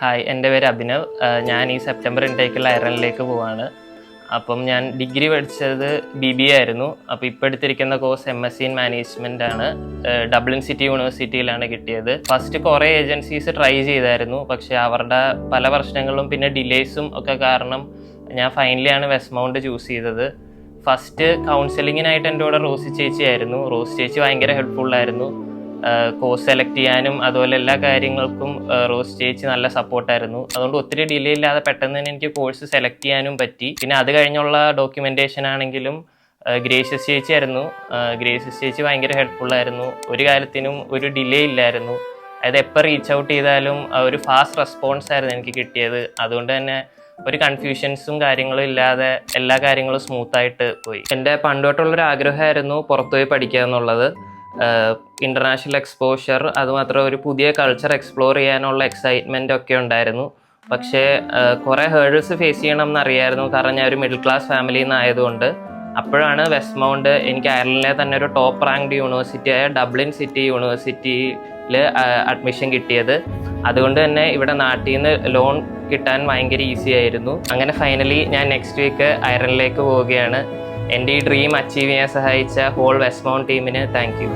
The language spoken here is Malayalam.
ഹായ്, എൻ്റെ പേര് അഭിനവ്. ഞാൻ ഈ സെപ്റ്റംബർ ഇൻടേക്കിൽ അയർലൻഡിലേക്ക് പോവാണ്. അപ്പം ഞാൻ ഡിഗ്രി പഠിച്ചത് BBA ആയിരുന്നു. അപ്പോൾ ഇപ്പോൾ എടുത്തിരിക്കുന്ന കോഴ്സ് MSc ഇൻ മാനേജ്മെൻ്റ് ആണ്. ഡബ്ലിൻ സിറ്റി യൂണിവേഴ്സിറ്റിയിലാണ് കിട്ടിയത്. ഫസ്റ്റ് കുറേ ഏജൻസീസ് ട്രൈ ചെയ്തായിരുന്നു, പക്ഷേ അവരുടെ പല പ്രശ്നങ്ങളും പിന്നെ ഡിലേസും ഒക്കെ കാരണം ഞാൻ ഫൈനലിയാണ് വെസ്റ്റ്മൗണ്ട് ചൂസ് ചെയ്തത്. ഫസ്റ്റ് കൗൺസിലിങ്ങിനായിട്ട് എൻ്റെ കൂടെ റോസി ചേച്ചി ആയിരുന്നു. റോസി ചേച്ചി ഭയങ്കര ഹെൽപ്ഫുള്ളായിരുന്നു. കോഴ്സ് സെലക്ട് ചെയ്യാനും അതുപോലെ എല്ലാ കാര്യങ്ങൾക്കും റോസ് ചേച്ചി നല്ല സപ്പോർട്ടായിരുന്നു. അതുകൊണ്ട് ഒത്തിരി ഡിലേ ഇല്ലാതെ പെട്ടെന്ന് തന്നെ എനിക്ക് കോഴ്സ് സെലക്ട് ചെയ്യാനും പറ്റി. പിന്നെ അത് കഴിഞ്ഞുള്ള ഡോക്യുമെൻറ്റേഷൻ ആണെങ്കിലും ഗ്രേഷ്യസ് ചേച്ചി ആയിരുന്നു. ഗ്രേഷ്യസ് ചേച്ചി ഭയങ്കര ഹെൽപ്ഫുള്ളായിരുന്നു. ഒരു കാര്യത്തിനും ഒരു ഡിലേ ഇല്ലായിരുന്നു. അതായത് എപ്പോൾ റീച്ച് ഔട്ട് ചെയ്താലും ഒരു ഫാസ്റ്റ് റെസ്പോൺസ് ആയിരുന്നു എനിക്ക് കിട്ടിയത്. അതുകൊണ്ട് തന്നെ ഒരു കൺഫ്യൂഷൻസും കാര്യങ്ങളും ഇല്ലാതെ എല്ലാ കാര്യങ്ങളും സ്മൂത്തായിട്ട് പോയി. എൻ്റെ പണ്ടോട്ടുള്ളൊരു ആഗ്രഹമായിരുന്നു പുറത്തുപോയി പഠിക്കുക എന്നുള്ളത്. ഇൻ്റർനാഷണൽ എക്സ്പോഷർ, അതുമാത്രം ഒരു പുതിയ കൾച്ചർ എക്സ്പ്ലോർ ചെയ്യാനുള്ള എക്സൈറ്റ്മെൻ്റ് ഒക്കെ ഉണ്ടായിരുന്നു. പക്ഷേ കുറേ ഹേർഡിൽസ് ഫേസ് ചെയ്യണം എന്നറിയായിരുന്നു, കാരണം ഞാൻ ഒരു മിഡിൽ ക്ലാസ് ഫാമിലിയിൽ നിന്നായതുകൊണ്ട്. അപ്പോഴാണ് വെസ്റ്റ്മൗണ്ട് എനിക്ക് അയർലൻഡിലെ തന്നെ ഒരു ടോപ്പ് റാങ്ക്ഡ് യൂണിവേഴ്സിറ്റിയായ ഡബ്ലിൻ സിറ്റി യൂണിവേഴ്സിറ്റിയിൽ അഡ്മിഷൻ കിട്ടിയത്. അതുകൊണ്ട് തന്നെ ഇവിടെ നാട്ടിൽ നിന്ന് ലോൺ കിട്ടാൻ ഭയങ്കര ഈസി ആയിരുന്നു. അങ്ങനെ ഫൈനലി ഞാൻ നെക്സ്റ്റ് വീക്ക് അയർലൻഡിലേക്ക് പോവുകയാണ്. എൻ്റെ ഈ ഡ്രീം അച്ചീവ് ചെയ്യാൻ സഹായിച്ച ഹോൾ വെസ്റ്റ്മൗണ്ട് ടീമിന് താങ്ക് യു.